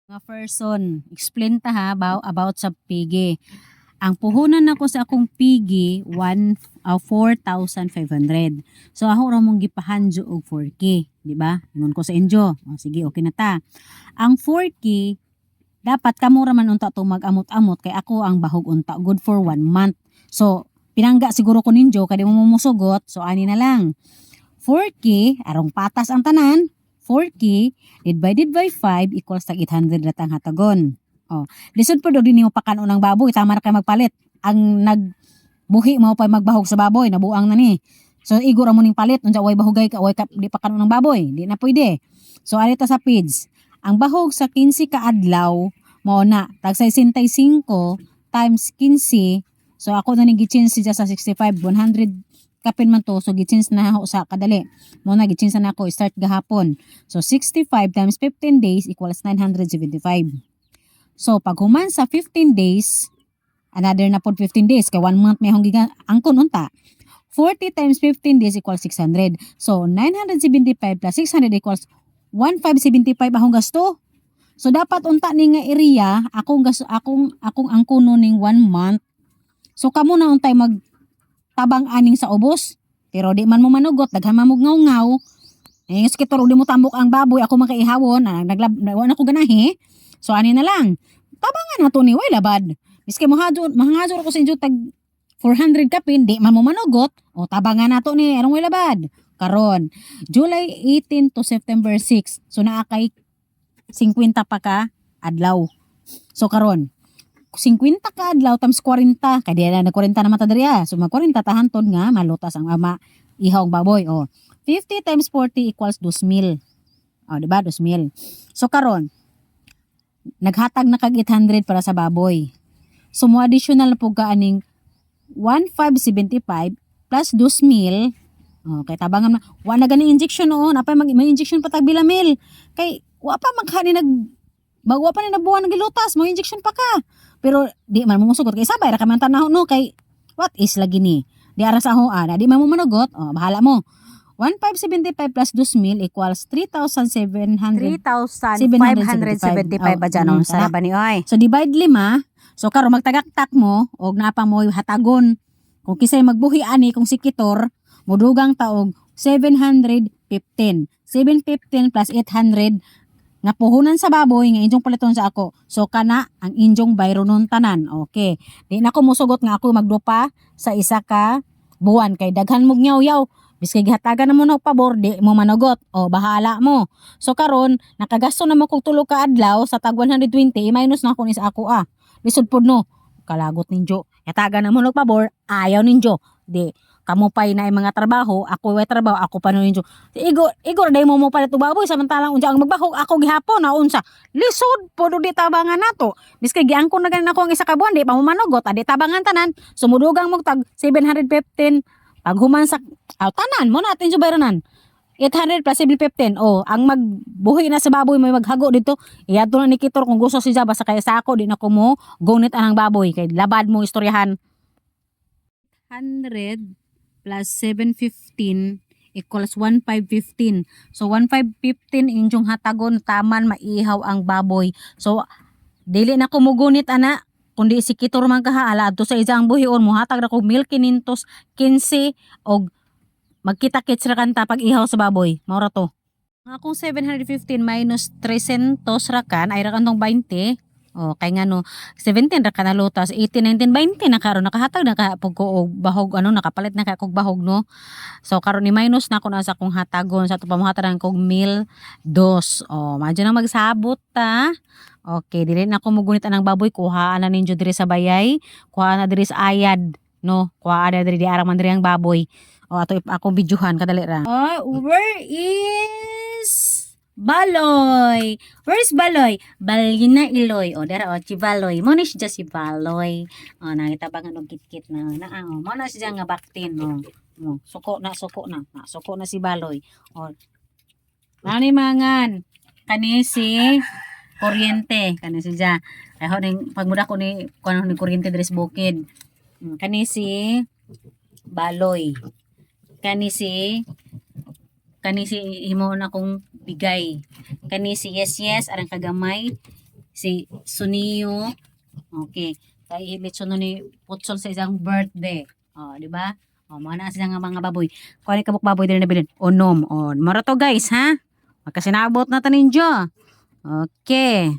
Mga person, explain ta ha about sa pigi. Ang puhunan nako sa akong pigi 4,500. So ako ra mong gipahanjo og 4K, di ba? Ingon ko sa inyo. O, sige, okay na ta. Ang 4K dapat kamo ra man unta to mag-amot-amot kay ako ang bahog unta good for 1 month. So pinangga siguro ko ninyo kay di mo mumusugot. So ani na lang. 4K arong patas ang tanan. 4K divided by 5 equals tag 800 latang hatagon. Oh, lisod po din nimo pakano ng baboy, tama na kay magpalit. Ang nagbuhi mo pa magbahog sa baboy, nabuang na ni. So igura mo ning palit unsa way bahugay ka, way ka di pakano ng baboy, di na pwede. So ari ta sa pids. Ang bahog sa 15 ka adlaw mao na tag 65 times 15. So ako na ning gi-change siya sa 65, 100 kapin man to, so gi-change na ako sa kadali. Mo na gi-change na ako start gahapon. So 65 times 15 days equals 975. So pag human sa 15 days, another na pod 15 days kay 1 month may hong angkon unta. 40 times 15 days equals 600. So 975 plus 600 equals 1575 akong gasto. So dapat unta ni nga area akong angkuno ning 1 month. So kamo na untay mag tabang aning sa ubos. Pero di man mo manugot, daghan man mo ngaw-ngaw. Skitor di mo tambok ang baboy, ako makaihawon, wala ko ganahi. So ani na lang. Tabangan na to ni way labad. Biske mahangazor ko sa inyo tag 400 kapin, di man mo manugot. O tabangan na to ni arong way labad. Karon, July 18 to September 6. So naa kay 50 pa ka adlaw. So karon, 50 ka adlaw times 40 kay di na 40 naman ta diri. So mag 40 tahantod nga malutas ang ama ihawng baboy. O 50 times 40 equals 2,000. O di ba 2,000. So karon naghatag na kag 800 para sa baboy. So mo additional po ka aning 1,575 plus 2,000. Okay, tabangan na. Wa na gani injection noon. Apay may injection pa tag bilamil. Kay wa pa magkani bagwa pa ni nabuwan ng gilutas, mo injection pa ka. Pero di man mo musugot kay sabay ra ka man tanaw no kay what is lagi ni. Di ara sa ho di man mo manugot. Bahala mo. 1,575 plus 2,000 equals 3,575 ba dyan sa ba ni oy. So divide 5. So karon magtagaktak mo og napa mo hatagon. Kung kisay magbuhi ani kung sikitor mudugang taog 715. 715 plus 800 nga puhunan sa baboy nga inyong paliton sa ako. So kana ang inyong bayro nun tanan. Okay. Di na ko musugot nga ako magdupa sa isa ka buwan kay daghan mog yaw-yaw. Biskay gihatagan na mo ng pabor, di mo manugot. O bahala mo. So karon nakagasto na mo kog 3 ka adlaw sa tag 120 minus na ako ni sa ako Lisod pod no. Kalagot ninyo. Hatagan na mo ng pabor, ayaw ninyo. Di kamo pay na mga trabaho, ako way trabaho, ako pa ninyo. Igor day mo palit og baboy samantalang unsa ang magbahog ako gihapon na unsa. Lisod pod di tabangan nato. Biskay giangkon na ganin ako ang isa ka buwan, di pa mo manugot, di tabangan tanan. Sumudugang mo tag 715 pag human sa tanan mo natin sa bayranan. 800 plus 715. Ang magbuhi na sa baboy may maghago dito. Iyadto na ni Kitor kung gusto si Jaba sa kaya sa ako di na ko mo gunit anang baboy kay labad mo istoryahan. 100 plus 715 equals 1,515. So 1,515 inyong hatagon taman maihaw ang baboy. So dili na ko mugunit ana kundi si Kitor man kahala adto sa isang buhion mo hatag ra ko 1,515 og magkita-kits ra kanta pag ihaw sa baboy. Maura to. Ang akong 715 minus 300 ra kan ay ra kantong 20. Kay nga no 17 ra ka na lutas, 18, 19, 20 na karon nakahatag na ka pag ko bahog nakapalit na ka kog bahog no. So karon ni minus na ko na sa akong hatagon sa to pamuhataran kog 1,200. Madyo na magsabot ta. Okay, dili na ko mugunit anang baboy, kuha na ninyo diri sa bayay, kuha na diri sa ayad no, kuha na diri di arang man diri ang baboy. Ato akong videohan kadali ra. Where is Baloy? Where's Baloy? Balina Iloy. Dara si Baloy. Mo ni siya si Baloy. Nakitabangan og kitkit na mo na siya nga baktin suko na si Baloy. Nani mangan kani si kuryente kani siya. Ay ning pagmuda ko ni kuno ni kuryente diri sa bukid. Kani si Baloy. Kani si himo na kong bigay. Kani si yes arang kagamay si Sunio. Okay. Kay litson no ni Putsol sa isang birthday. Di ba? Mga na siya nga mga baboy. Kuha ni kabuk baboy din na bilin. Onom. Mara to guys, ha? Magkasinabot na taninjo. Okay.